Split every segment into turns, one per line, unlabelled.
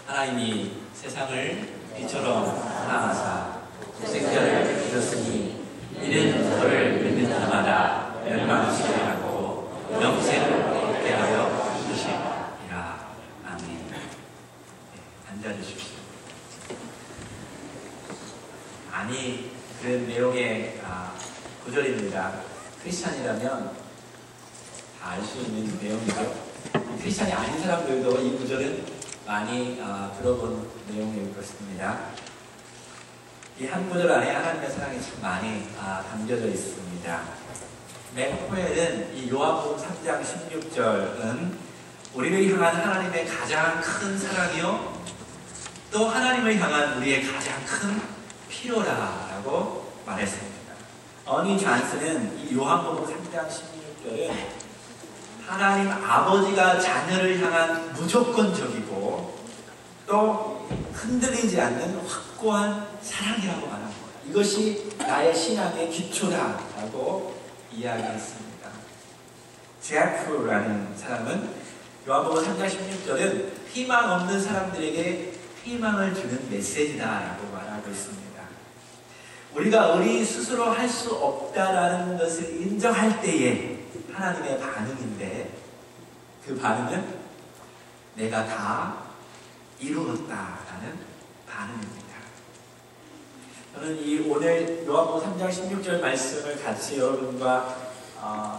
하나님이 세상을 빛처럼 사랑하사 독생자를 주셨으니 이는 그를 믿는 자마다 멸망하시지 않고 영생을 얻게 하여 주시리라. 아멘. 네, 앉아주십시오. 아니, 그런 내용의 구절입니다. 크리스찬이라면 다 알 수 있는 내용이죠. 크리스찬이 아닌 사람들도 이 구절은 많이 들어본 내용일 것입니다. 이 한 구절 안에 하나님의 사랑이 참 많이 담겨져 있습니다. 맥코엘은 이 요한복음 3장 16절은 우리를 향한 하나님의 가장 큰 사랑이요 또 하나님을 향한 우리의 가장 큰 필요라고 말했습니다. 어니 존슨은 이 요한복음 3장 16절은 하나님 아버지가 자녀를 향한 무조건적이고 또 흔들리지 않는 확고한 사랑이라고 말합니다. 이것이 나의 신앙의 기초다라고 이야기했습니다. 제아크라는 사람은 요한복음 3장 16절은 희망 없는 사람들에게 희망을 주는 메시지다라고 말하고 있습니다. 우리가 우리 스스로 할 수 없다라는 것을 인정할 때에 하나님의 반응인데 그 반응은 내가 다 이루었다라는 반응입니다. 저는 이 오늘 요한복음 3장 16절 말씀을 같이 여러분과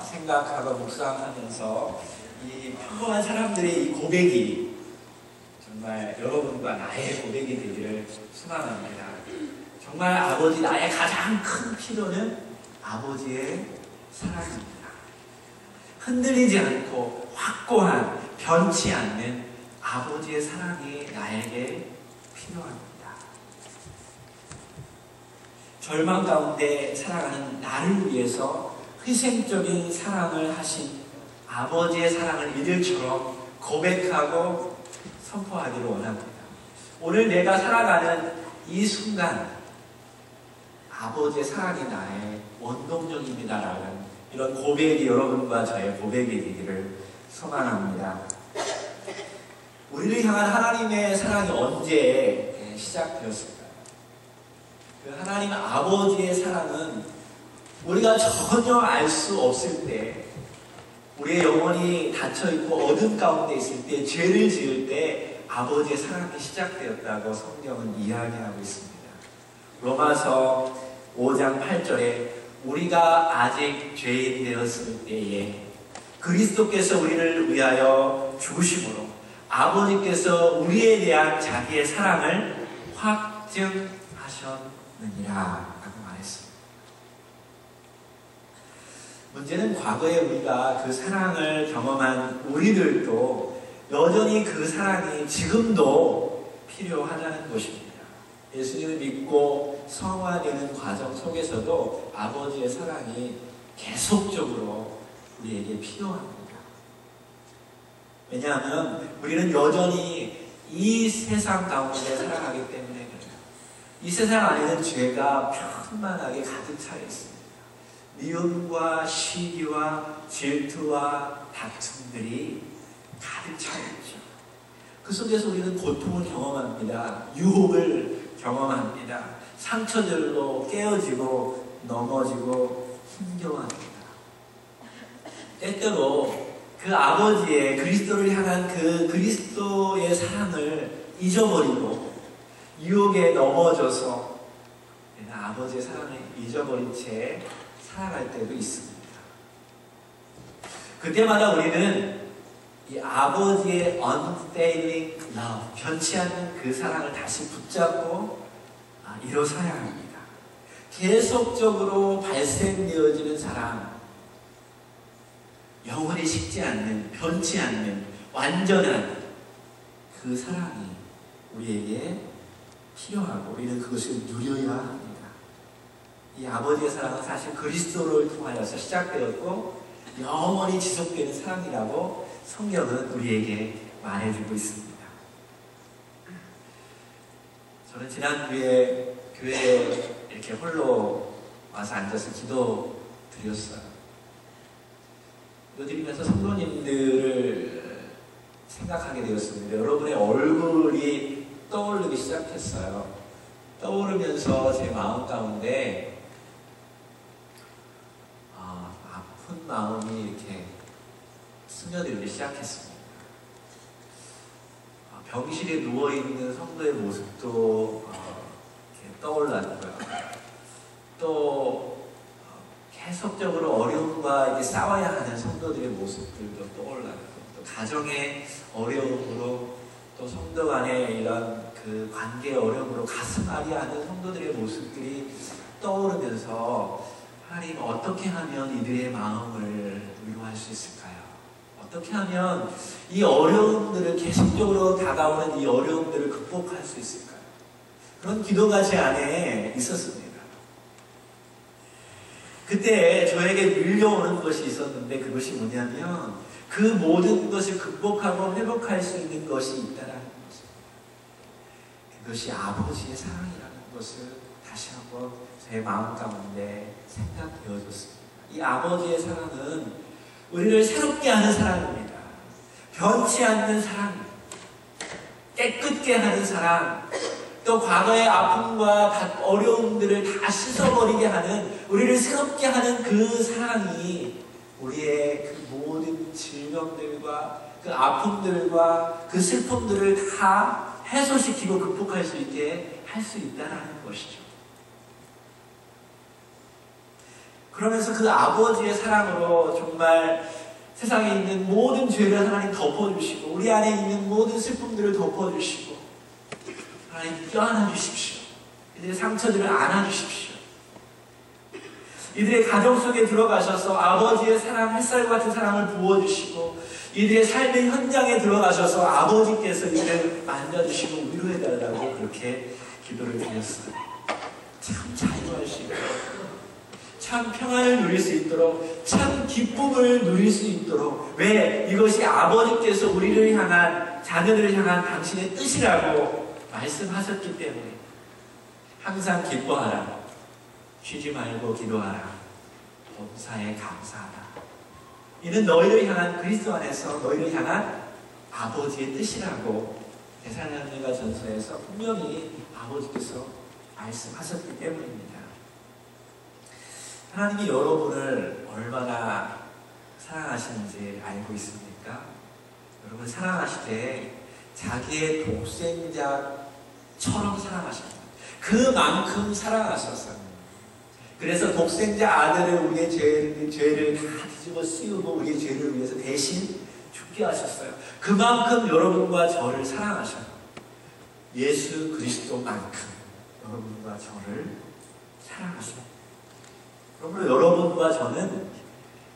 생각하고 묵상하면서 이 평범한 사람들의 이 고백이 정말 여러분과 나의 고백이 되기를 소망합니다. 정말 아버지 나의 가장 큰 필요는 아버지의 사랑입니다. 흔들리지 않고 확고한 변치 않는 아버지의 사랑이 나에게 필요합니다. 절망 가운데 살아가는 나를 위해서 희생적인 사랑을 하신 아버지의 사랑을 이들처럼 고백하고 선포하기를 원합니다. 오늘 내가 살아가는 이 순간 아버지의 사랑이 나의 원동력입니다라는 이런 고백이 여러분과 저의 고백이 되기를 소망합니다. 우리를 향한 하나님의 사랑이 언제 시작되었을까요? 그 하나님 아버지의 사랑은 우리가 전혀 알 수 없을 때, 우리의 영혼이 닫혀있고 어둠 가운데 있을 때, 죄를 지을 때 아버지의 사랑이 시작되었다고 성경은 이야기하고 있습니다. 로마서 5장 8절에 우리가 아직 죄인이 되었을 때에 그리스도께서 우리를 위하여 죽으심으로 아버지께서 우리에 대한 자기의 사랑을 확증하셨느니라 라고 말했습니다. 문제는 과거에 우리가 그 사랑을 경험한 우리들도 여전히 그 사랑이 지금도 필요하다는 것입니다. 예수님을 믿고 성화되는 과정 속에서도 아버지의 사랑이 계속적으로 우리에게 필요합니다. 왜냐하면 우리는 여전히 이 세상 가운데 살아가기 때문에 그래요. 이 세상 안에는 죄가 편만하게 가득 차 있습니다. 미움과 시기와 질투와 다툼들이 가득 차 있죠. 그 속에서 우리는 고통을 경험합니다. 유혹을 경험합니다. 상처들로 깨어지고 넘어지고 힘겨워합니다. 때때로 그 아버지의 그리스도를 향한 그 그리스도의 사랑을 잊어버리고 유혹에 넘어져서 아버지의 사랑을 잊어버린 채 살아갈 때도 있습니다. 그때마다 우리는 이 아버지의 unfailing love, 변치 않는 그 사랑을 다시 붙잡고 일어서야 합니다. 계속적으로 발생되어지는 사랑, 영원히 식지 않는, 변치 않는 완전한 그 사랑이 우리에게 필요하고 우리는 그것을 누려야 합니다. 이 아버지의 사랑은 사실 그리스도를 통하여서 시작되었고 영원히 지속되는 사랑이라고 성경은 우리에게 말해주고 있습니다. 저는 지난주에 교회에 이렇게 홀로 와서 앉아서 기도 드렸어요. 기도 드리면서 성도님들을 생각하게 되었습니다. 여러분의 얼굴이 떠오르기 시작했어요. 떠오르면서 제 마음 가운데 아픈 마음이 이렇게 스며들기 시작했습니다. 병실에 누워있는 성도의 모습도 이렇게 떠올랐고요. 또 계속적으로 어려움과 이제 싸워야 하는 성도들의 모습들도 떠올랐고, 또 가정의 어려움으로, 또 성도 간의 이런 그 관계의 어려움으로 가슴 아리하는 성도들의 모습들이 떠오르면서, 하나님 어떻게 하면 이들의 마음을 위로할 수 있을까요? 어떻게 하면 이 어려움들을, 계속적으로 다가오는 이 어려움들을 극복할 수 있을까요? 그런 기도가 제 안에 있었습니다. 그때 저에게 밀려오는 것이 있었는데, 그것이 뭐냐면 그 모든 것을 극복하고 회복할 수 있는 것이 있다는 것입니다. 그것이 아버지의 사랑이라는 것을 다시 한번 제 마음 가운데 생각되어졌습니다. 이 아버지의 사랑은 우리를 새롭게 하는 사랑입니다. 변치 않는 사랑, 깨끗게 하는 사랑, 또 과거의 아픔과 어려움들을 다 씻어버리게 하는, 우리를 새롭게 하는 그 사랑이 우리의 그 모든 질병들과 그 아픔들과 그 슬픔들을 다 해소시키고 극복할 수 있게 할 수 있다는 것이죠. 그러면서 그 아버지의 사랑으로 정말 세상에 있는 모든 죄를 하나님 덮어주시고, 우리 안에 있는 모든 슬픔들을 덮어주시고, 하나님 껴안아 주십시오. 이들의 상처들을 안아주십시오. 이들의 가정 속에 들어가셔서 아버지의 사랑, 햇살 같은 사랑을 부어주시고, 이들의 삶의 현장에 들어가셔서 아버지께서 이들을 만져주시고 위로해달라고 그렇게 기도를 드렸어요. 참 자유할 수 있도록, 참 평안을 누릴 수 있도록, 참 기쁨을 누릴 수 있도록. 왜? 이것이 아버지께서 우리를 향한, 자녀들을 향한 당신의 뜻이라고 말씀하셨기 때문에. 항상 기뻐하라, 쉬지 말고 기도하라, 범사에 감사하라. 이는 너희를 향한, 그리스도 안에서 너희를 향한 아버지의 뜻이라고 데살로니가 전서에서 분명히 아버지께서 말씀하셨기 때문입니다. 하나님이 여러분을 얼마나 사랑하시는지 알고 있습니까? 여러분 사랑하실 때 자기의 독생자처럼 사랑하십니다. 그만큼 사랑하셨어요. 그래서 독생자 아들을, 우리의 죄를 다 뒤집어 씌우고 우리의 죄를 위해서 대신 죽게 하셨어요. 그만큼 여러분과 저를 사랑하셔요. 예수 그리스도만큼 여러분과 저를 사랑하십니다. 그러므로 여러분과 저는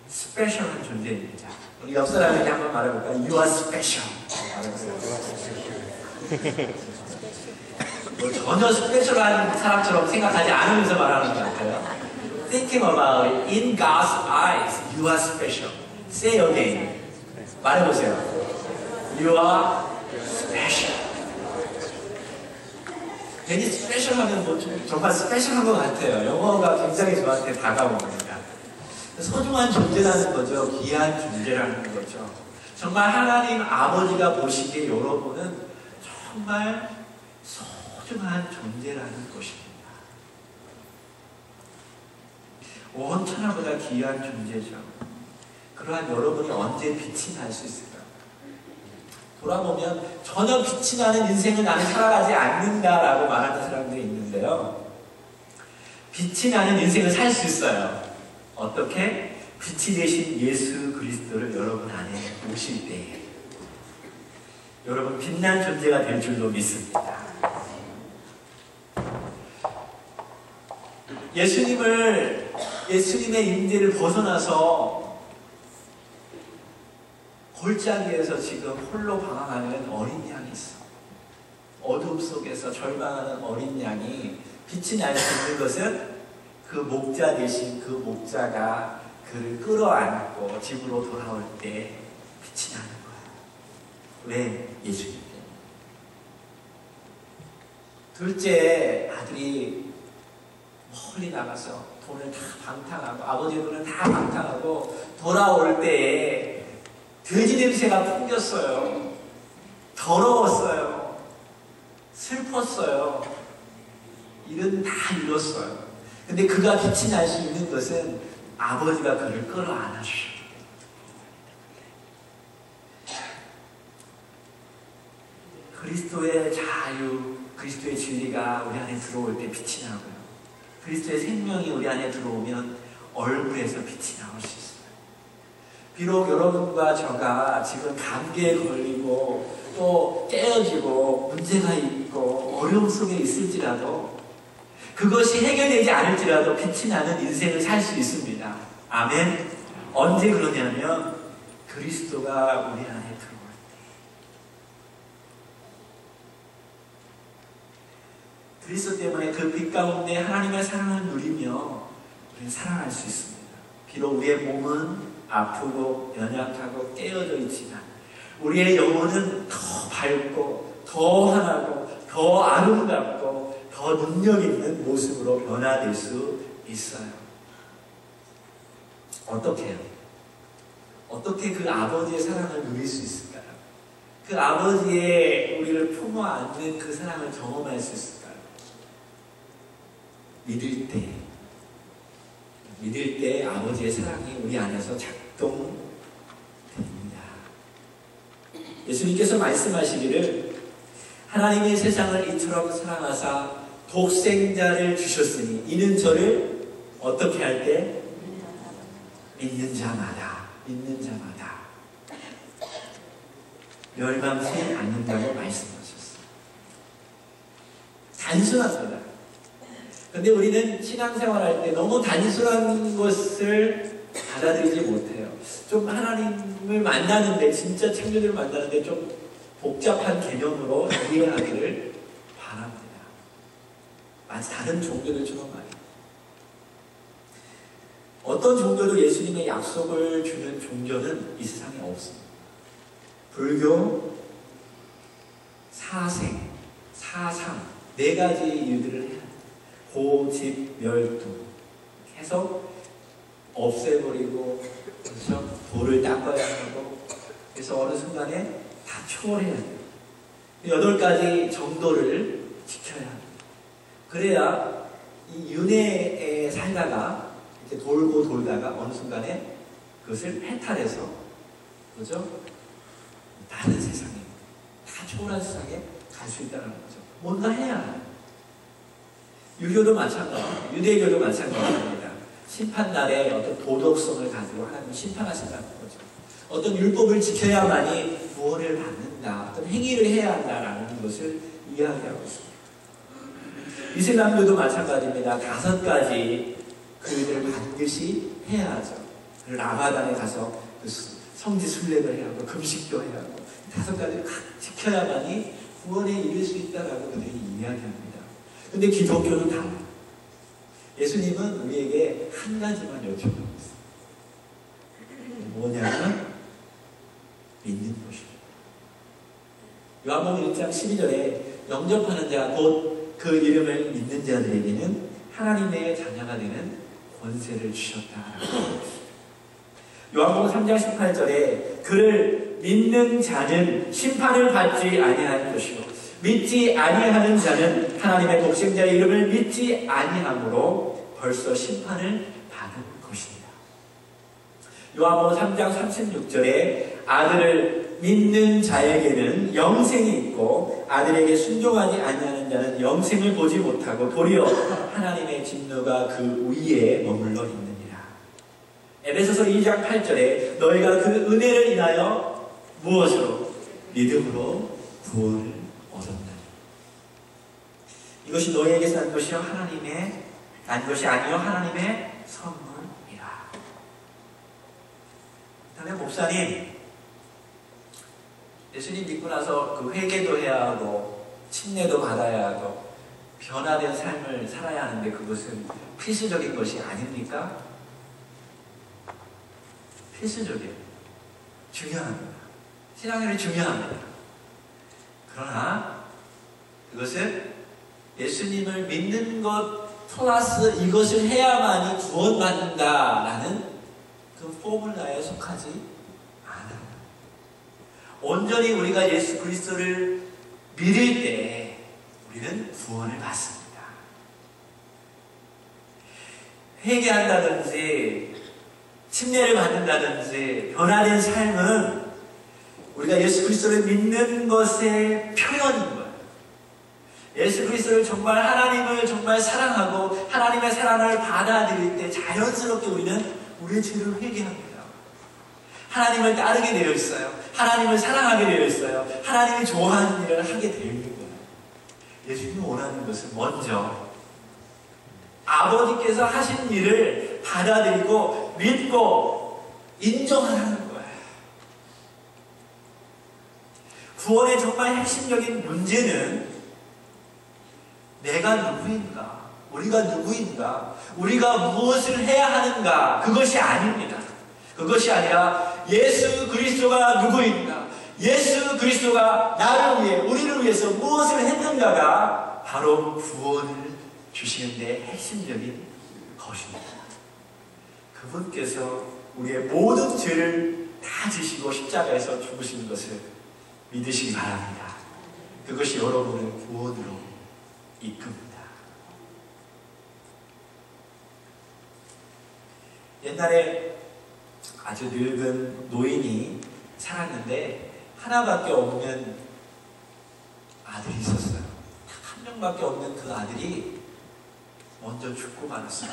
스페셜한 존재입니다. 우리 옆 사람에게 한번 말해볼까요? You are special. 뭐 전혀 스페셜한 사람처럼 생각하지 않으면서 말하는 것 같아요. Thinking about it, in God's eyes, you are special. Say again. 말해보세요. You are special. 괜히 스페셜하면 뭐 정말 스페셜한 것 같아요. 영어가 굉장히 저한테 다가옵니다. 소중한 존재라는 거죠. 귀한 존재라는 거죠. 정말 하나님 아버지가 보시기에 여러분은 정말 소중한 존재라는 것입니다. 온 천하보다 귀한 존재죠. 그러한 여러분이 언제 빛이 날 수 있을까요? 돌아보면 전혀 빛이 나는 인생을 나는 살아가지 않는다라고 말하는 사람들이 있는데요. 빛이 나는 인생을 살 수 있어요. 어떻게? 빛이 되신 예수 그리스도를 여러분 안에 모실 때에 여러분 빛난 존재가 될 줄로 믿습니다. 예수님의 임재를 벗어나서 골짜기에서 지금 홀로 방황하는 어린 양이 있어. 어둠 속에서 절망하는 어린 양이 빛이 날 수 있는 것은 그 목자 대신 그 목자가 그를 끌어안고 집으로 돌아올 때 빛이 나는 거야. 왜? 예수님 때문에. 둘째 아들이 멀리 나가서 돈을 다 방탕하고 아버지의 돈을 다 방탕하고 돌아올 때에 돼지 냄새가 풍겼어요. 더러웠어요. 슬펐어요. 일은 다 이뤘어요. 근데 그가 빛이 날 수 있는 것은 아버지가 그를 끌어안아 주셨어요. 그리스도의 자유, 그리스도의 진리가 우리 안에 들어올 때 빛이 나고요. 그리스도의 생명이 우리 안에 들어오면 얼굴에서 빛이 나올 수 있어요. 비록 여러분과 저가 지금 감기에 걸리고 또 깨어지고 문제가 있고 어려움 속에 있을지라도 그것이 해결되지 않을지라도 빛이 나는 인생을 살 수 있습니다. 아멘. 언제 그러냐면 그리스도가 우리 안에 들어올 때. 그리스도 때문에 그 빛 가운데 하나님의 사랑을 누리며 우리는 살아갈 수 있습니다. 비록 우리의 몸은 아프고 연약하고 깨어져 있지만 우리의 영혼은 더 밝고 더 환하고 더 아름답고 더 능력 있는 모습으로 변화될 수 있어요. 어떻게요? 어떻게 그 아버지의 사랑을 누릴 수 있을까요? 그 아버지의 우리를 품어 안는 그 사랑을 경험할 수 있을까요? 믿을 때 아버지의 사랑이 우리 안에서 작동됩니다. 예수님께서 말씀하시기를 하나님의 세상을 이처럼 사랑하사 독생자를 주셨으니 이는 저를 어떻게 할 때? 믿는 자마다 멸망치 않는다고 말씀하셨어요. 단순합니다. 근데 우리는 신앙생활할 때 너무 단순한 것을 받아들이지 못해요. 좀 하나님을 만나는데, 진짜 창조주를 만나는데 좀 복잡한 개념으로 이해하기를 바랍니다. 마치 다른 종교들처럼 말이에요. 어떤 종교도 예수님의 약속을 주는 종교는 이 세상에 없습니다. 불교, 사생, 사상, 4가지 일들을 해야 돼요. 고집, 멸두 해서 없애버리고, 그렇죠? 돌을 닦아야 하고, 그래서 어느 순간에 다 초월해야 돼요. 8가지 정도를 지켜야 합니다. 그래야 이 윤회에 살다가 이렇게 돌고 돌다가 어느 순간에 그것을 해탈해서, 그죠? 다른 세상에, 다 초월한 세상에 갈 수 있다는 거죠. 뭔가 해야 해요. 유교도 마찬가지입니다. 유대교도 마찬가지입니다. 심판날에 어떤 도덕성을 가지고 하나님 심판하신다는 거죠. 어떤 율법을 지켜야만이 구원을 받는다, 어떤 행위를 해야 한다라는 것을 이야기하고 있습니다. 이슬람교도 마찬가지입니다. 5가지 그 일들을 반드시 해야 하죠. 라마단에 가서 그 성지 순례를 해야 하고 금식도 해야 하고 5가지를 각 지켜야만이 구원에 이를 수 있다라고 그들이 이야기합니다. 근데 기독교는 달라요. 예수님은 우리에게 한 가지만 요청하고 있어요. 뭐냐면 믿는 것입니다. 요한복음 1장 12절에 영접하는 자 곧 그 이름을 믿는 자들에게는 하나님의 자녀가 되는 권세를 주셨다라고 합니다. 요한복음 3장 18절에 그를 믿는 자는 심판을 받지 아니할 것이요 믿지 아니하는 자는 하나님의 독생자의 이름을 믿지 아니함으로 벌써 심판을 받은 것입니다. 요한복음 3장 36절에 아들을 믿는 자에게는 영생이 있고 아들에게 순종하지 아니하는 자는 영생을 보지 못하고 도리어 하나님의 진노가 그 위에 머물러 있느니라. 에베소서 2장 8절에 너희가 그 은혜를 인하여 무엇으로? 믿음으로 구원을 얻었나니. 이것이 너희에게서 난 것이요 하나님의 난 것이 아니요 하나님의 선물이라. 그다음에 목사님, 예수님 믿고 나서 그 회개도 해야 하고 침례도 받아야 하고 변화된 삶을 살아야 하는데 그것은 필수적인 것이 아닙니까? 필수적이에요. 중요합니다. 신앙생활이 중요합니다. 그러나 그것은 예수님을 믿는 것 플러스 이것을 해야만이 구원받는다라는 그 포뮬라에 속하지 않아요. 온전히 우리가 예수 그리스도를 믿을 때 우리는 구원을 받습니다. 회개한다든지 침례를 받는다든지 변화된 삶은 우리가 예수 그리스도를 믿는 것의 표현인 거예요. 예수 그리스도를 정말 하나님을 정말 사랑하고 하나님의 사랑을 받아들일 때 자연스럽게 우리는 우리의 죄를 회개합니다. 하나님을 따르게 되어 있어요. 하나님을 사랑하게 되어 있어요. 하나님이 좋아하는 일을 하게 되어 있는 거예요. 예수님이 원하는 것은 먼저 아버지께서 하신 일을 받아들이고 믿고 인정하는 거예요. 구원의 정말 핵심적인 문제는 내가 누구인가, 우리가 누구인가, 우리가 무엇을 해야 하는가, 그것이 아닙니다. 그것이 아니라 예수 그리스도가 누구인가, 예수 그리스도가 나를 위해, 우리를 위해서 무엇을 했는가가 바로 구원을 주시는 데 핵심적인 것입니다. 그분께서 우리의 모든 죄를 다 지시고 십자가에서 죽으신 것을 믿으시기 바랍니다. 그것이 여러분을 구원으로 이끕니다. 옛날에 아주 늙은 노인이 살았는데 하나밖에 없는 아들이 있었어요. 딱 한 명밖에 없는 그 아들이 먼저 죽고 말았어요.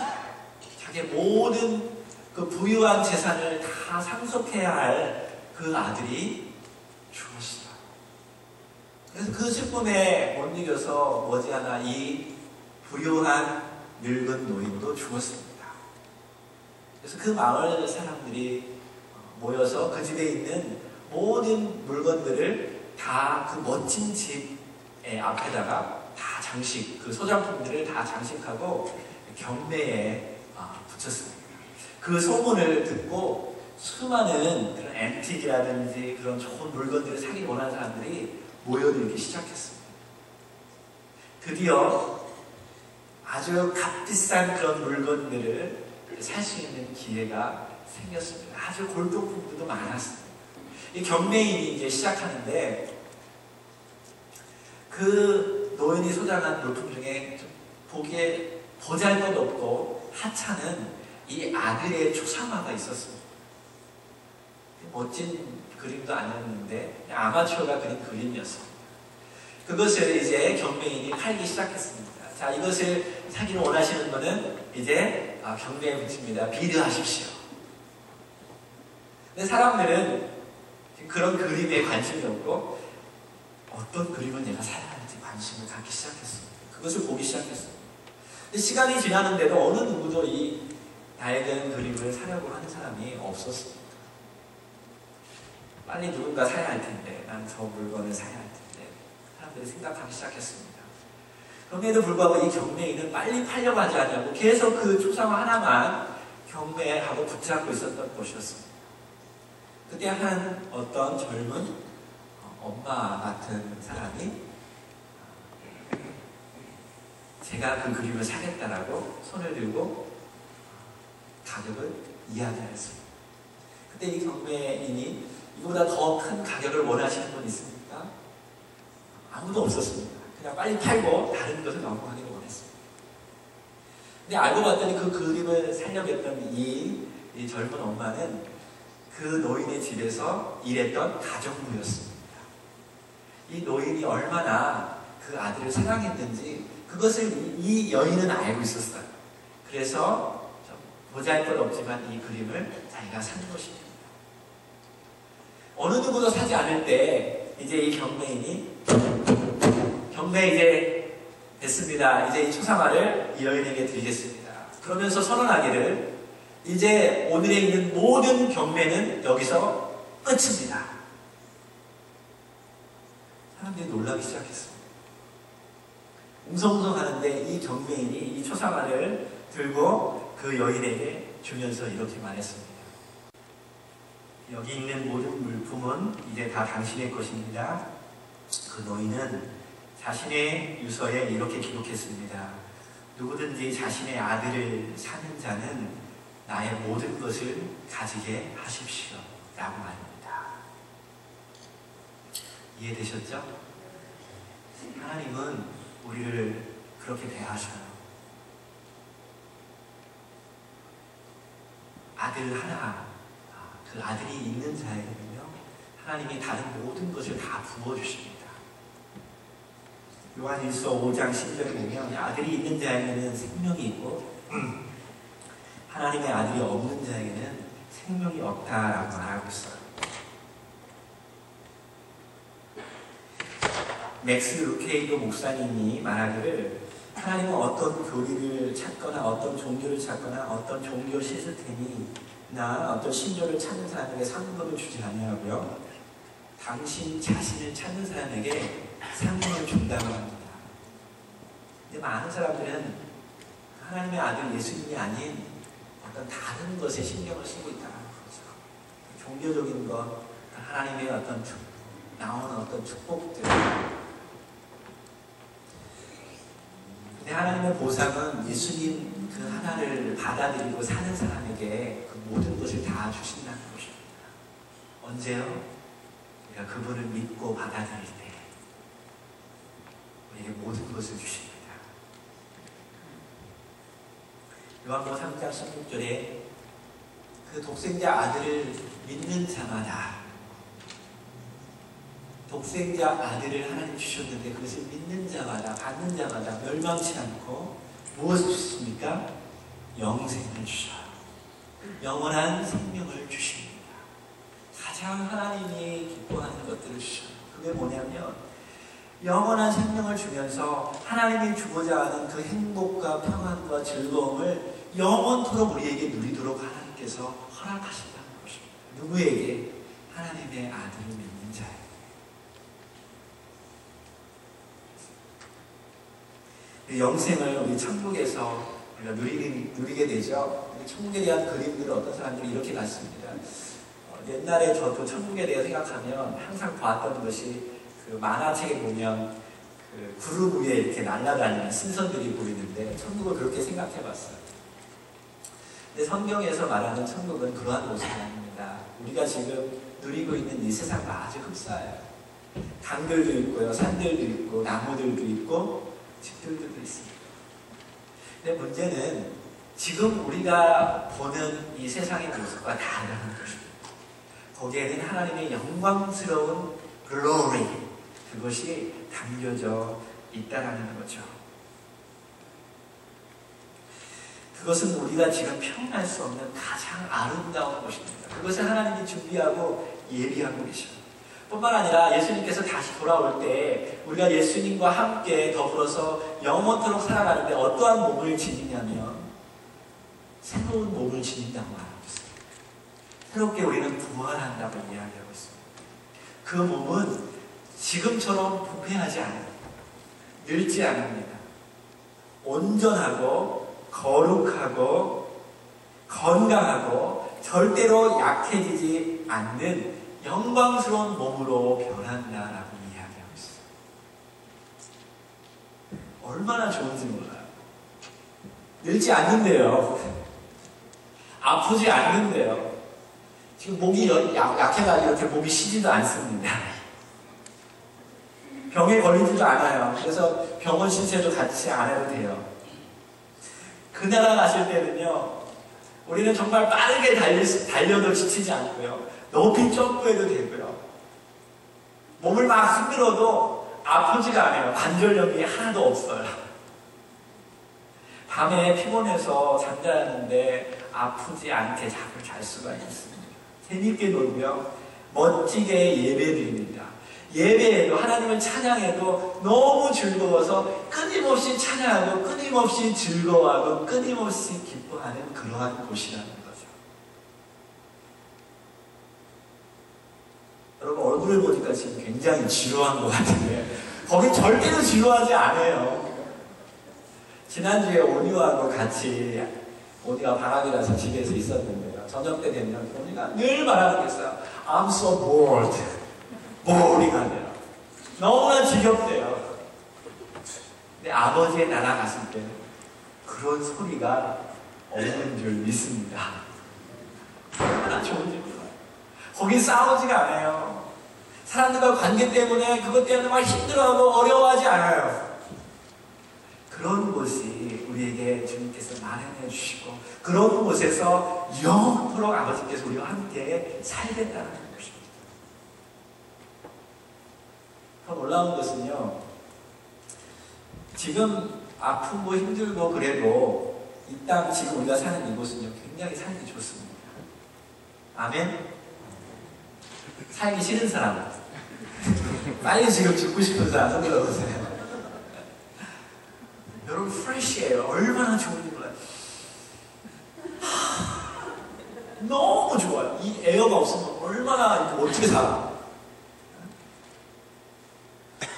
자기의 모든 그 부유한 재산을 다 상속해야 할 그 아들이 죽었어요. 그래서 그 슬픔에 못 이겨서 머지않아 이 부유한 늙은 노인도 죽었습니다. 그래서 그 마을 사람들이 모여서 그 집에 있는 모든 물건들을 다 그 멋진 집의 앞에다가 다 장식, 그 소장품들을 다 장식하고 경매에 붙였습니다. 그 소문을 듣고 수많은 그런 앤틱이라든지 그런 좋은 물건들을 사기 원하는 사람들이 모여들기 시작했습니다. 드디어 아주 값비싼 그런 물건들을 살 수 있는 기회가 생겼습니다. 아주 골동품들도 많았습니다. 이 경매인이 이제 시작하는데 그 노인이 소장한 물품 중에 보기에 보잘것없고 하찮은 이 아들의 초상화가 있었습니다. 멋진 그림도 아니었는데 아마추어가 그린 그림이었습니다. 그것을 이제 경매인이 팔기 시작했습니다. 자, 이것을 사기를 원하시는 분은 이제 경매에 붙입니다. 비드하십시오. 근데 사람들은 그런 그림에 관심이 없고 어떤 그림을 내가 사야 하는지 관심을 갖기 시작했습니다. 그것을 보기 시작했습니다. 근데 시간이 지나는데도 어느 누구도 이 낡은 그림을 사려고 하는 사람이 없었습니다. 빨리 누군가 사야 할 텐데, 난 저 물건을 사야 할 텐데 사람들이 생각하기 시작했습니다. 그럼에도 불구하고 이 경매인은 빨리 팔려고 하지 않냐고 계속 그 초상화 하나만 경매하고 붙잡고 있었던 것이었습니다. 그때 한 어떤 젊은 엄마 같은 사람이 제가 그 그림을 사겠다라고 손을 들고 가격을 이야기했습니다. 그때 이 경매인이 이보다 더 큰 가격을 원하시는 분 있습니까? 아무도 없었습니다. 그냥 빨리 팔고 다른 것을 넘어가기를 원했습니다. 근데 알고 봤더니 그 그림을 사려고 했던 이 젊은 엄마는 그 노인의 집에서 일했던 가정부였습니다. 이 노인이 얼마나 그 아들을 사랑했는지 그것을 이 여인은 알고 있었어요. 그래서 보잘것없지만 이 그림을 자기가 사는 것입니다. 어느 누구도 사지 않을 때 이제 이 경매인이 경매 이제 됐습니다. 이제 이 초상화를 이 여인에게 드리겠습니다. 그러면서 선언하기를 이제 오늘에 있는 모든 경매는 여기서 끝입니다. 사람들이 놀라기 시작했습니다. 웅성웅성 하는데 이 경매인이 이 초상화를 들고 그 여인에게 주면서 이렇게 말했습니다. 여기 있는 모든 물품은 이제 다 당신의 것입니다. 그 노인은 자신의 유서에 이렇게 기록했습니다. 누구든지 자신의 아들을 사는 자는 나의 모든 것을 가지게 하십시오. 라고 말합니다. 이해되셨죠? 하나님은 우리를 그렇게 대하셔요. 아들 하나, 그 아들이 있는 자에게는요, 하나님이 다른 모든 것을 다 부어주십니다. 요한일서 5장 10절에 보면 아들이 있는 자에게는 생명이 있고 하나님의 아들이 없는 자에게는 생명이 없다라고 말하고 있어요. 맥스 루케이도 목사님이 말하기를 하나님은 어떤 교리를 찾거나 어떤 종교를 찾거나 어떤 종교 시스템이나 어떤 신조를 찾는 사람에게 상급을 주지 아니하고요, 당신 자신을 찾는 사람에게 상급을 준다고 합니다. 근데 많은 사람들은 하나님의 아들 예수님이 아닌 어떤 다른 것에 신경을 쓰고 있다는 거죠. 종교적인 것, 하나님의 어떤 나오는 어떤 축복들. 근데 하나님의 보상은 예수님 그 하나를 받아들이고 사는 사람에게 그 모든 것을 다 주신다는 것입니다. 언제요? 우리가 그분을 믿고 받아들일 때 우리에게 모든 것을 주십니다. 요한복음 3장 16절에 그 독생자 아들을 믿는 자마다, 독생자 아들을 하나님 주셨는데 그것을 믿는 자마다, 받는 자마다 멸망치 않고 무엇을 주십니까? 영생을 주셔요. 영원한 생명을 주십니다. 가장 하나님이 기뻐하는 것들을 주셔요. 그게 뭐냐면 영원한 생명을 주면서 하나님이 주고자 하는 그 행복과 평안과 즐거움을 영원토록 우리에게 누리도록 하나님께서 허락하신다는 것입니다. 누구에게? 하나님의 아들을 믿는 자에게. 영생을 우리 천국에서 우리가 누리게 되죠. 천국에 대한 그림들을 어떤 사람들이 이렇게 봤습니다. 옛날에 저도 천국에 대해 생각하면 항상 봤던 것이 그 만화책에 보면 그 구름 위에 이렇게 날아다니는 신선들이 보이는데 천국을 그렇게 생각해 봤어요. 근데 성경에서 말하는 천국은 그러한 곳이 아닙니다. 우리가 지금 누리고 있는 이 세상과 아주 흡사해요. 강들도 있고요, 산들도 있고, 나무들도 있고, 집들도 있습니다. 근데 문제는 지금 우리가 보는 이 세상의 모습과 다르다는 것입니다. 거기에는 하나님의 영광스러운 glory, 그것이 담겨져 있다라는 거죠. 그것은 우리가 지금 표현할 수 없는 가장 아름다운 것입니다. 그것을 하나님이 준비하고 예비하고 계십니다. 뿐만 아니라 예수님께서 다시 돌아올 때 우리가 예수님과 함께 더불어서 영원토록 살아가는데 어떠한 몸을 지니냐면 새로운 몸을 지닌다고 말하고 있습니다. 새롭게 우리는 부활한다고 이야기하고 있습니다. 그 몸은 지금처럼 부패하지 않아요. 늙지 않습니다. 온전하고 거룩하고 건강하고 절대로 약해지지 않는 영광스러운 몸으로 변한다라고 이야기하고 있어요. 얼마나 좋은지 몰라요. 늙지 않는데요. 아프지 않는데요. 지금 목이 약해가지고 이렇게 목이 쉬지도 않습니다. 병에 걸리지도 않아요. 그래서 병원 신세도 같이 안 해도 돼요. 그 나라 가실 때는요, 우리는 정말 빠르게 달려도 지치지 않고요, 높이 점프해도 되고요, 몸을 막 흔들어도 아프지가 않아요. 관절염이 하나도 없어요. 밤에 피곤해서 잠자는데 아프지 않게 잠을 잘 수가 있습니다. 재밌게 놀고요, 멋지게 예배드립니다. 예배에도 하나님을 찬양해도 너무 즐거워서 끊임없이 찬양하고 끊임없이 즐거워하고 끊임없이 기뻐하는 그러한 곳이라는 거죠. 여러분 얼굴을 보니까 지금 굉장히 지루한 것 같은데 거기 절대로 지루하지 않아요. 지난주에 오니하고 같이, 오니가 방학이라서 집에서 있었는데요, 저녁 때 되면 오니가 늘 말하는 게 있어요. I'm so bored. 보리가 돼요. 너무나 지겹대요. 근데 아버지의 나라 갔을 때는 그런 소리가 없는 줄 믿습니다. 얼마나 좋은지 몰라요. 거기 싸우지가 않아요. 사람들과 관계 때문에 그것 때문에 막 힘들어하고 어려워하지 않아요. 그런 곳이 우리에게 주님께서 마련해 주시고 그런 곳에서 영원토록 아버지께서 우리와 함께 살겠다는 것입니다. 더 놀라운 것은요, 지금 아프고 힘들고 그래도 이 땅 지금 우리가 사는 이곳은요 굉장히 살기 좋습니다. 아멘? 살기 싫은 사람, 빨리 지금 죽고 싶은 사람 손 들어보세요. 여러분 프레시에요. 얼마나 좋은지 몰라요. 너무 좋아요. 이 에어가 없으면 얼마나 어떻게 살아.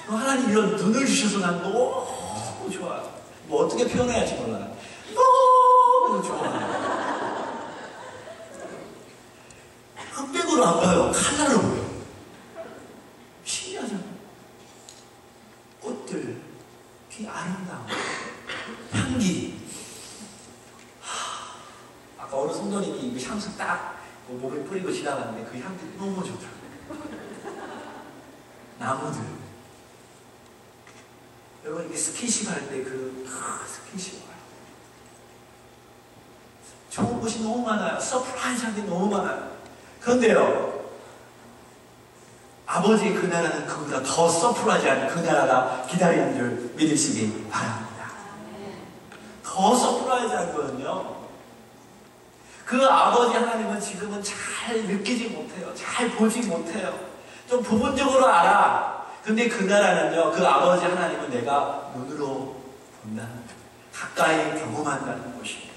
하나님 이런 눈을 주셔서 난 너무 좋아요. 뭐 어떻게 표현해야 할지 몰라. 너무 좋아요. 흑백으로 안 봐요. 칼라로 보여요. 신기하잖아요. 꽃들, 그 아름다움, 향기. 아까 어느 성도님이 이 향수 딱 몸에 뿌리고 지나갔는데 그 향기 너무 좋더라고요. 나무들. 여러분 이렇게 스킨십 할 때 그 스킨십 와요. 좋은 곳이 너무 많아요. 서프라이즈한 게 너무 많아요. 그런데요, 아버지의 그 나라는 그보다 더 서프라이즈한 그 나라가 기다리는 줄 믿으시기 바랍니다. 더 서프라이즈한 거는요, 그 아버지 하나님은 지금은 잘 느끼지 못해요. 잘 보지 못해요. 좀 부분적으로 알아. 근데 그 나라는요, 그 아버지 하나님은 내가 눈으로 본다는 거예요. 가까이 경험한다는 것입니다.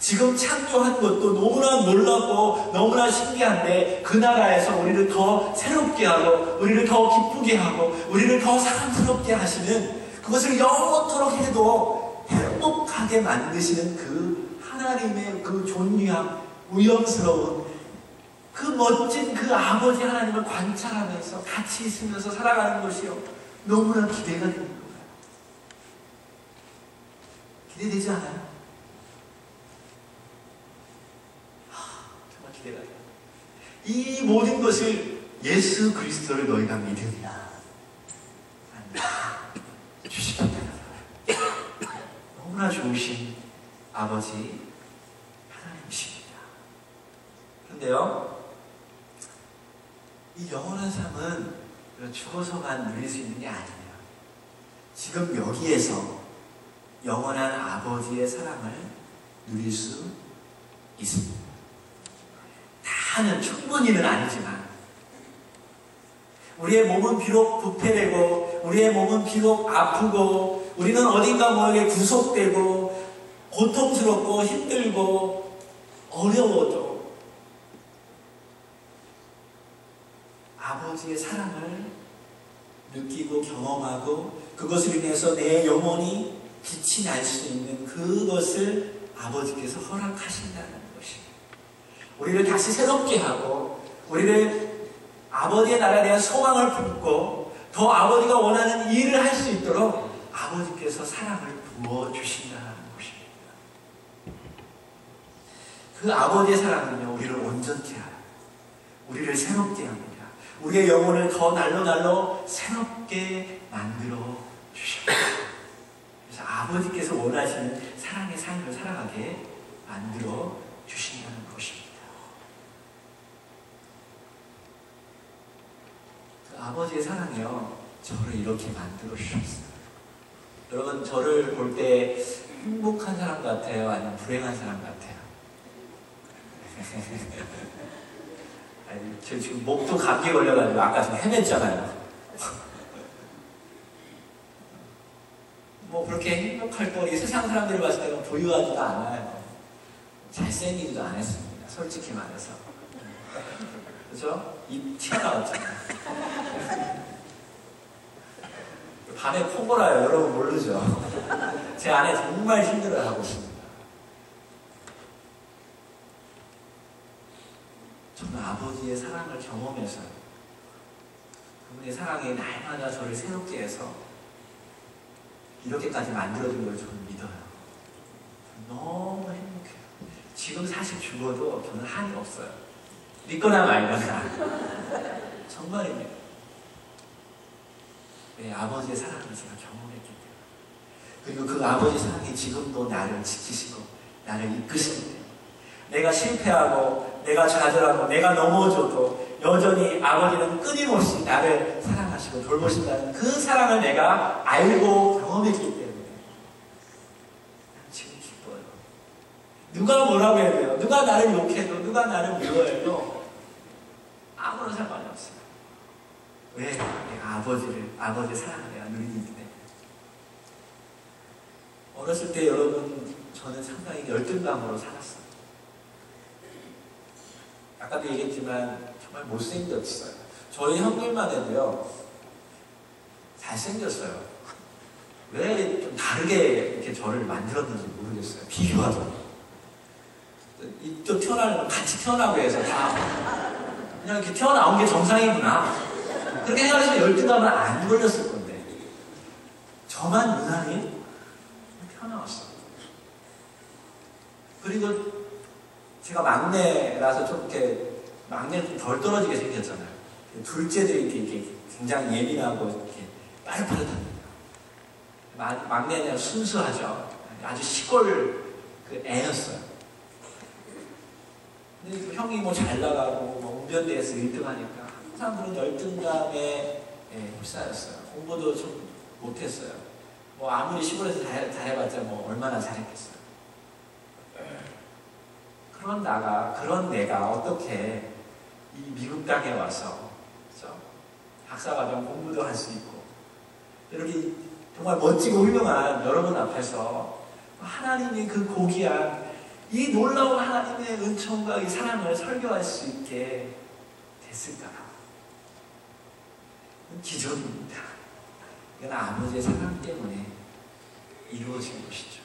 지금 창조한 것도 너무나 놀랍고 너무나 신기한데 그 나라에서 우리를 더 새롭게 하고 우리를 더 기쁘게 하고 우리를 더 사랑스럽게 하시는, 그것을 영원토록 해도 행복하게 만드시는 그 하나님의 그 존귀함, 우영스러운 그 멋진 그 아버지 하나님을 관찰하면서 같이 있으면서 살아가는 것이요 너무나 기대가 되는 거예요. 기대되지 않아요? 정말 기대가 돼요. 이 모든 것을 예수 그리스도를 너희가 믿으리라 주시겠다. 너무나 좋으신 아버지 하나님이십니다. 그런데요, 이 영원한 삶은 죽어서만 누릴 수 있는 게 아니에요. 지금 여기에서 영원한 아버지의 사랑을 누릴 수 있습니다. 다는 충분히는 아니지만 우리의 몸은 비록 부패되고 우리의 몸은 비록 아프고 우리는 어딘가 모에게 구속되고 고통스럽고 힘들고 어려워도 아버지의 사랑을 느끼고 경험하고 그것을 인해서 내 영혼이 빛이 날 수 있는 그것을 아버지께서 허락하신다는 것입니다. 우리를 다시 새롭게 하고 우리를 아버지의 나라에 대한 소망을 품고 더 아버지가 원하는 일을 할 수 있도록 아버지께서 사랑을 부어주신다는 것입니다. 그 아버지의 사랑은요, 우리를 온전케 하고 우리를 새롭게 합니다. 우리의 영혼을 더 날로 새롭게 만들어 주십니다. 그래서 아버지께서 원하시는 사랑의 삶을 살아가게 만들어 주신다는 것입니다. 그 아버지의 사랑이요, 저를 이렇게 만들어 주셨어요. 여러분, 저를 볼 때 행복한 사람 같아요? 아니면 불행한 사람 같아요? 아니, 저 지금 목도 감기 걸려가지고 아까 좀 헤맸잖아요. 뭐 그렇게 행복할 거리 세상 사람들이 봤을 때는 보유하지도 않아요. 잘생기지도 않았습니다. 솔직히 말해서. 그렇죠? 입 튀어나왔잖아요. 밤에 코골아요. 여러분 모르죠? 제 아내 정말 힘들어하고 있습니다. 저는 아버지의 사랑을 경험해서 그분의 사랑이 날마다 저를 새롭게 해서 이렇게까지 만들어준 걸 저는 믿어요. 너무 행복해요. 지금 사실 죽어도 저는 한이 없어요. 믿거나 말거나. 정말입니다. 왜? 아버지의 사랑을 제가 경험했기 때문에. 그리고 그 아버지 사랑이 지금도 나를 지키시고 나를 이끄시기 때문에 내가 실패하고 내가 좌절하고 내가 넘어져도 여전히 아버지는 끊임없이 나를 사랑하시고 돌보신다는 그 사랑을 내가 알고 경험했기 때문에 지금 기뻐요. 누가 뭐라고 해도, 누가 나를 욕해도, 누가 나를 미워해도 아무런 상관이 없어요. 왜? 내가 아버지의 사랑을 내가 누리기 때문에. 어렸을 때 여러분, 저는 상당히 열등감으로 살았어요. 아까도 얘기했지만 정말 못생겼어요. 저희 형님만 해도요, 잘생겼어요. 왜 좀 다르게 이렇게 저를 만들었는지 모르겠어요. 비교하더라고요. 이쪽 태어나는 같이 태어나고 해서 다 그냥 이렇게 태어나온 게 정상이구나. 그렇게 생각해서 열등감은 안 걸렸을 건데 저만 유난히 태어나왔어요. 그리고 제가 막내라서 좀 이렇게 막내는 좀 덜 떨어지게 생겼잖아요. 둘째들이 이렇게 굉장히 예민하고 이렇게 빠릇빠릇합니다. 막내는 순수하죠. 아주 시골 그 애였어요. 근데 그 형이 뭐 잘 나가고 뭐 웅변대에서 1등 하니까 항상 그런 열등감에 휩싸였어요. 공부도 좀 못했어요. 뭐 아무리 시골에서 잘해봤자 뭐 얼마나 잘했겠어요. 그런 내가 어떻게 이 미국 땅에 와서 그렇죠? 박사과정 공부도 할 수 있고 이렇게 정말 멋지고 훌륭한 여러분 앞에서 하나님의 그 고귀한 이 놀라운 하나님의 은총과 이 사랑을 설교할 수 있게 됐을까? 기적입니다. 이건 아버지의 사랑 때문에 이루어진 것이죠.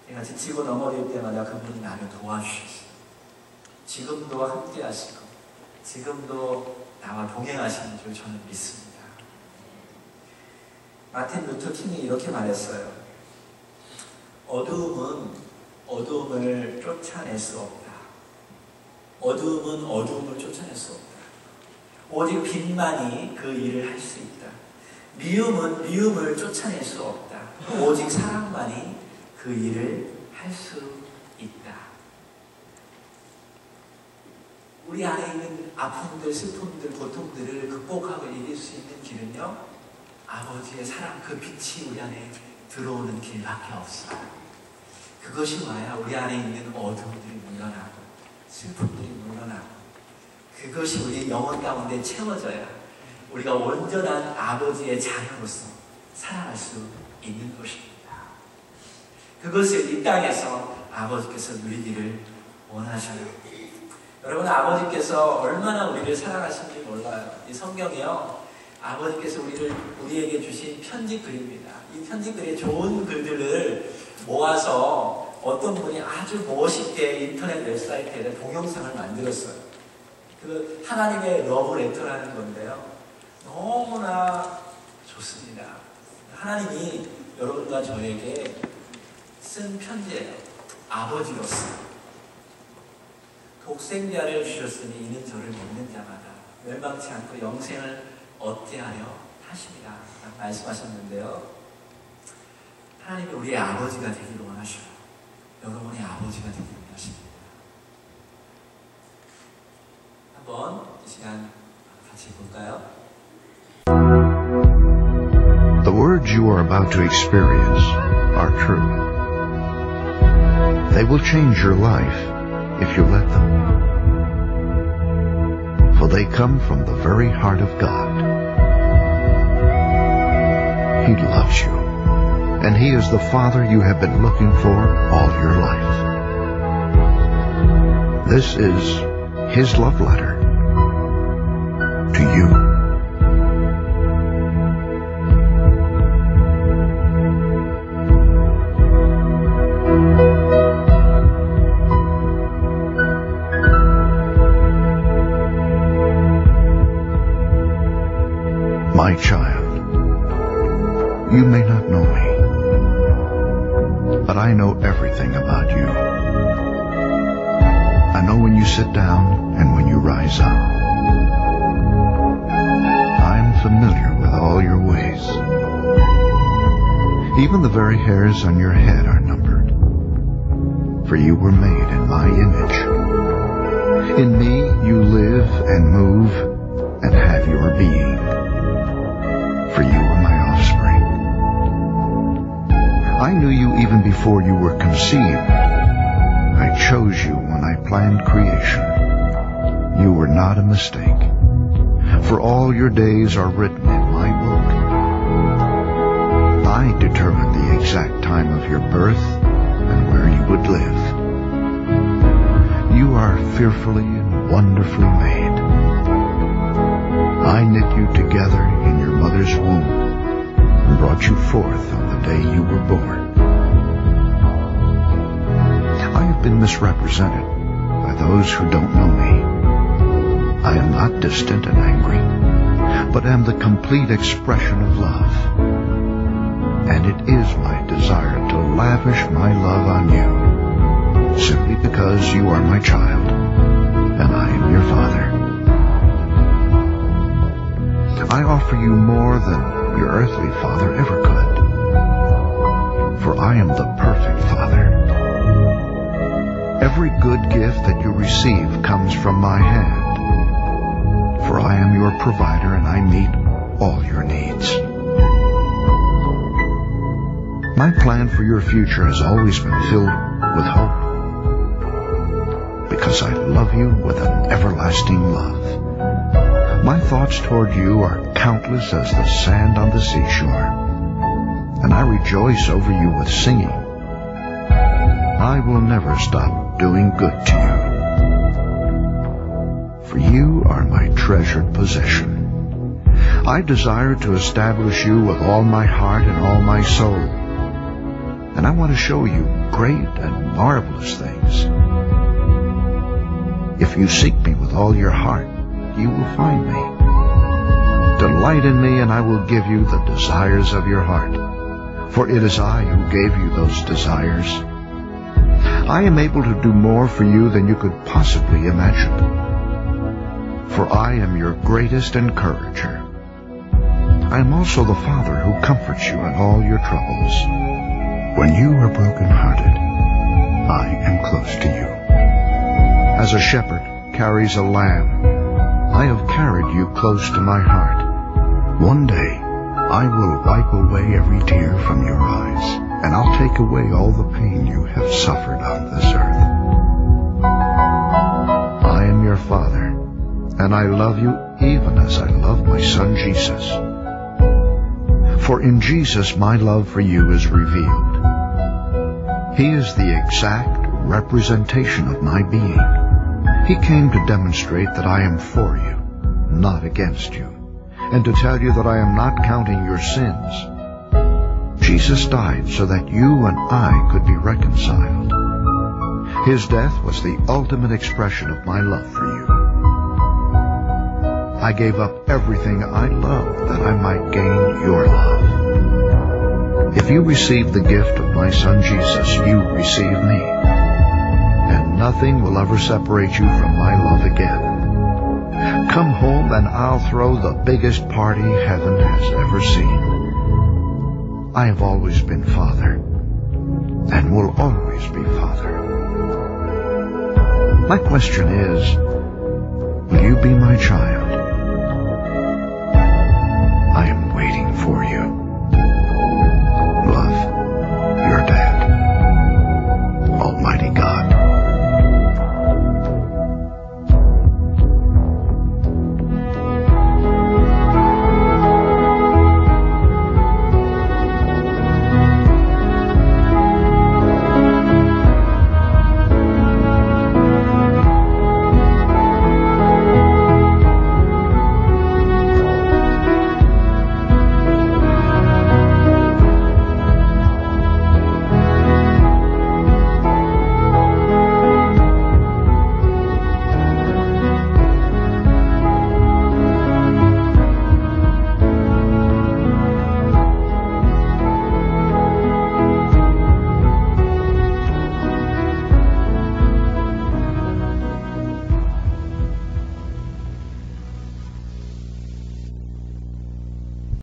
내가 지치고 넘어질 때마다 그분이 나를 도와주셨어요. 지금도 함께 하시고 지금도 나와 동행하시는 줄 저는 믿습니다. 마틴 루터 킹이 이렇게 말했어요. 어두움은 어두움을 쫓아낼 수 없다. 어두움은 어두움을 쫓아낼 수 없다. 오직 빛만이 그 일을 할 수 있다. 미움은 미움을 쫓아낼 수 없다. 오직 사랑만이 그 일을 할 수 있다. 우리 안에 있는 아픔들, 슬픔들, 고통들을 극복하고 이길 수 있는 길은요, 아버지의 사랑, 그 빛이 우리 안에 들어오는 길밖에 없어요. 그것이 와야 우리 안에 있는 어둠들이 물러나고 슬픔들이 물러나고 그것이 우리 영혼 가운데 채워져야 우리가 온전한 아버지의 자녀로서 살아갈 수 있는 것입니다. 그것을 이 땅에서 아버지께서 누리기를 원하셔요. 여러분, 아버지께서 얼마나 우리를 사랑하시는지 몰라요. 이 성경이요, 아버지께서 우리에게 주신 편지글입니다. 이 편지글에 좋은 글들을 모아서 어떤 분이 아주 멋있게 인터넷 웹사이트에 동영상을 만들었어요. 그 하나님의 러브레터라는 건데요, 너무나 좋습니다. 하나님이 여러분과 저에게 쓴 편지예요. 아버지로서 독생자를 주셨으니 이는 저를 믿는 자마다 멸망치 않고 영생을 얻게 하려 하십니다. 말씀하셨는데요, 하나님이 우리의 아버지가 되기를 원하셔요. 여러분의 아버지가 되기를 원하십니다. 한번 이 시간 같이 볼까요?
The words you are about to experience are true. They will change your life if you let them. For they come from the very heart of God. He loves you, and He is the Father you have been looking for all your life. This is His love letter to you. My child, you may not know me, but I know everything about you. I know when you sit down and when you rise up. Even the very hairs on your head are numbered. For you were made in my image. In me you live and move and have your being. For you are my offspring. I knew you even before you were conceived. I chose you when I planned creation. You were not a mistake. For all your days are written in my book. I determined the exact time of your birth and where you would live. You are fearfully and wonderfully made. I knit you together in your mother's womb and brought you forth on the day you were born. I have been misrepresented by those who don't know me. I am not distant and angry, but am the complete expression of love. And it is my desire to lavish my love on you, simply because you are my child, and I am your father. I offer you more than your earthly father ever could, for I am the perfect father. Every good gift that you receive comes from my hand, for I am your provider and I meet all your needs. My plan for your future has always been filled with hope, because I love you with an everlasting love. My thoughts toward you are countless as the sand on the seashore, and I rejoice over you with singing. I will never stop doing good to you, for you are my treasured possession. I desire to establish you with all my heart and all my soul, and I want to show you great and marvelous things. If you seek me with all your heart, you will find me. Delight in me, and I will give you the desires of your heart, for it is I who gave you those desires. I am able to do more for you than you could possibly imagine, for I am your greatest encourager. I am also the Father who comforts you in all your troubles. When you are broken-hearted, I am close to you. As a shepherd carries a lamb, I have carried you close to my heart. One day, I will wipe away every tear from your eyes, and I'll take away all the pain you have suffered on this earth. I am your Father, and I love you even as I love my Son Jesus. For in Jesus my love for you is revealed. He is the exact representation of my being. He came to demonstrate that I am for you, not against you, and to tell you that I am not counting your sins. Jesus died so that you and I could be reconciled. His death was the ultimate expression of my love for you. I gave up everything I loved that I might gain your love. If you receive the gift of my Son Jesus, you receive me, and nothing will ever separate you from my love again. Come home and I'll throw the biggest party heaven has ever seen. I have always been Father, and will always be Father. My question is, will you be my child?